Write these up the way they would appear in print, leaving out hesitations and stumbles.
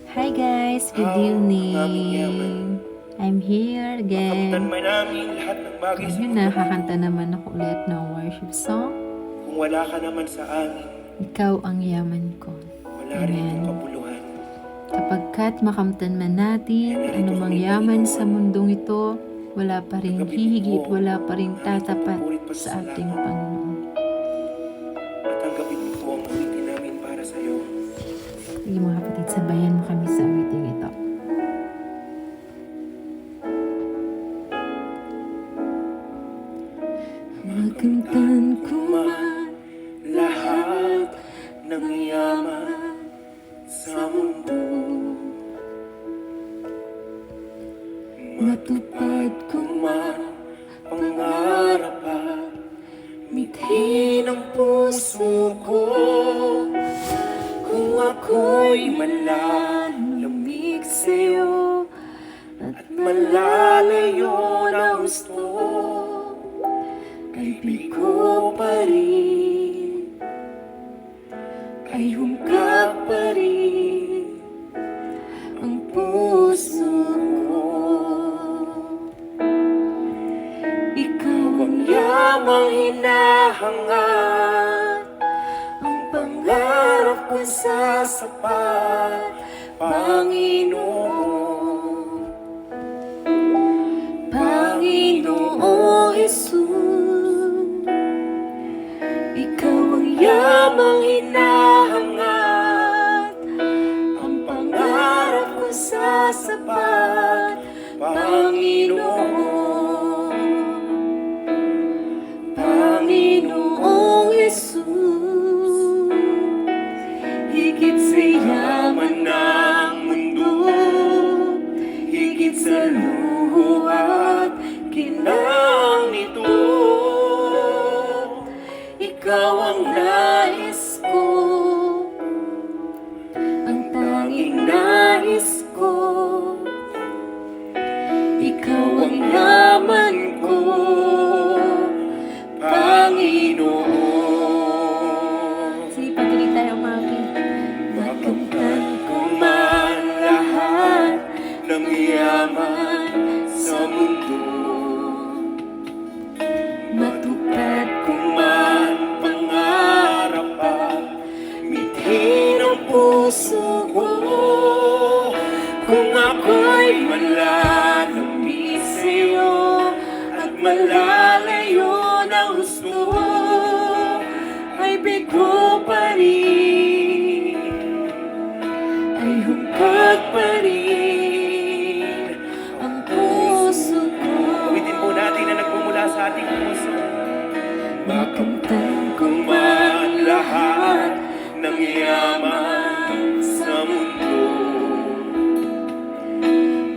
Hi guys, good evening. I'm here Makamtan again. man namin lahat ng bagay sa Ayun, mundo nakakanta ito. naman ako ulit ng worship song. Kung wala ka naman sa amin, Ikaw ang yaman ko. wala rin itong Amen. kapuluhan. Kapagkat makamtan man natin, Kaya narito anumang kami, yaman Panginoon. sa mundong ito, wala pa rin Tanggapin mo hihigit, po wala pa rin ang aming tatapat pagpupurit sa ating pasasalamat. Panginoon. At tanggapin mo po ang awitin namin para sa iyo. Sige mga kapatid, sabayan mo kami sa awiting ito. Makamtan ko man lahat ng yaman sa mundo. Matupad ko man pangarap at mithi ng puso ko. Kung ako'y malalamig sa'yo at malalayo na gusto, kaibig ko pa rin, ay hungkag pa rin ang puso ko. Ikaw ang yamang hinahangad, ang pangarap ko sa sapat, Panginoon. Panginoong Jesus, ikaw ang yamang hinahangad, ang pangarap ko sa sapat, Panginoon. Panginoong Jesus, higit sa yaman ng mundo, higit sa luho at kinang nito, ikaw ang nais ko, ang tanging nais ko. Ikaw ang yaman ko, Panginoon. Sige, patuloy tayo umawit. Makamtan ko man lahat ng yaman sa mundo. Matupad ko man pangarap at mithi ng puso ko. Kung ako'y malalamig sa'yo at malalayo na gusto, ay bigo pa rin, ay hungkag pa rin ang puso ko. Awitin po natin na nagmumula sa ating puso. Makamtan ko man lahat ng yaman sa mundo.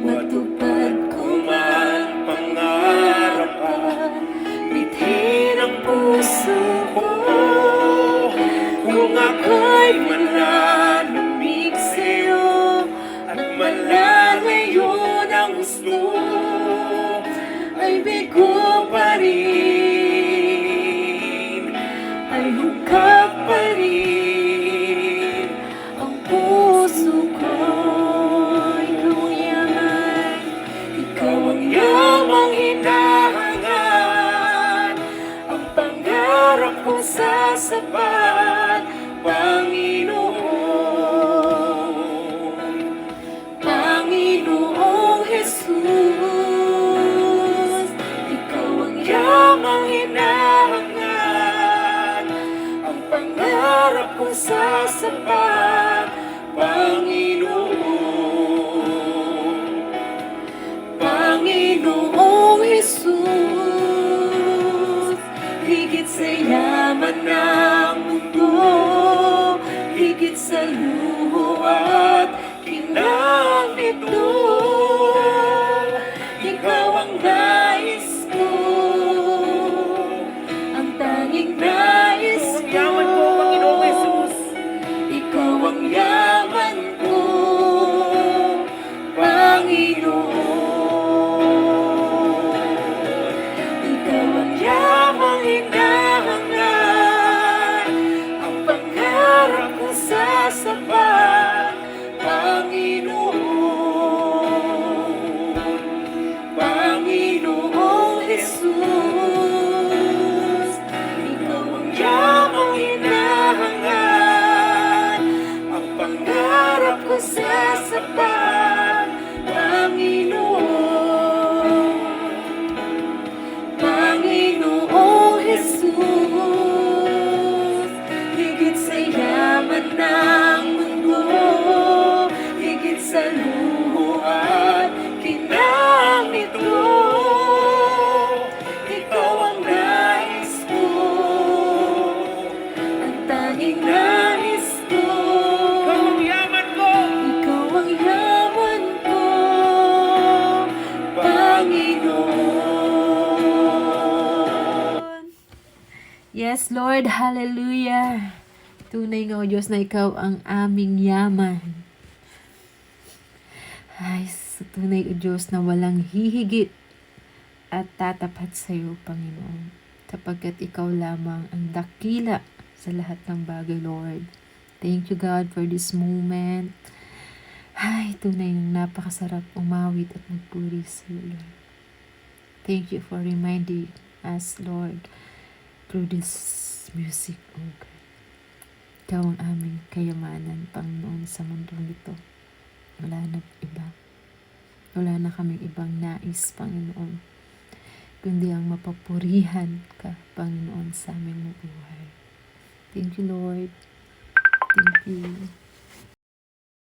Matupad ko man pangarap at mithi ng puso ko. Kung ako'y malalamig sa'yo at malalayo ng gusto, ay bigo pa rin, ay hungkag pa rin ang puso ko. Ikaw ang yamang hinahangad, ang pangarap ko sa sapat, Panginoon. Panginoong Jesus, ikaw ang yamang hinahangad, ang pangarap ko sa sapat, Panginoon. Panginoong Jesus, higit sa yaman ng mundo, higit sa luho at kinang nito, ikaw ang nais ko, ang tanging nais ko. Ikaw ang yaman ko, Panginoong Jesus. Ikaw ang yaman ko, Panginoon. Ikaw ang yamang hinahangad, ang pangarap ko sa sapat, Panginoon. pangarap ko sasapat, Panginoon. Panginoong Jesus, higit sa yaman ng mundo, higit sa luho at kinamit ko, ikaw ang nais ko, ang tanging nais ko. Ikaw ang yaman ko, ikaw ang yaman ko, Panginoon. Yes, Lord. Hallelujah. Tunay nga, O Diyos, na ikaw ang aming yaman. Ay, sa tunay, O Diyos, na walang hihigit at tatapat sa iyo, Panginoon. Sapagkat ikaw lamang ang dakila sa lahat ng bagay, Lord. Thank you, God, for this moment. Ay, tunay ng napakasarap umawit at magpuri sa iyo, Lord. Thank you for reminding us, Lord, through this music, O God. Ikaw ang aming kayamanan, Panginoon, sa mundong ito. Wala na iba. Wala na kaming ibang nais, Panginoon, kundi ang mapapurihan ka, Panginoon, sa aming buhay. Thank you, Lord. Thank you.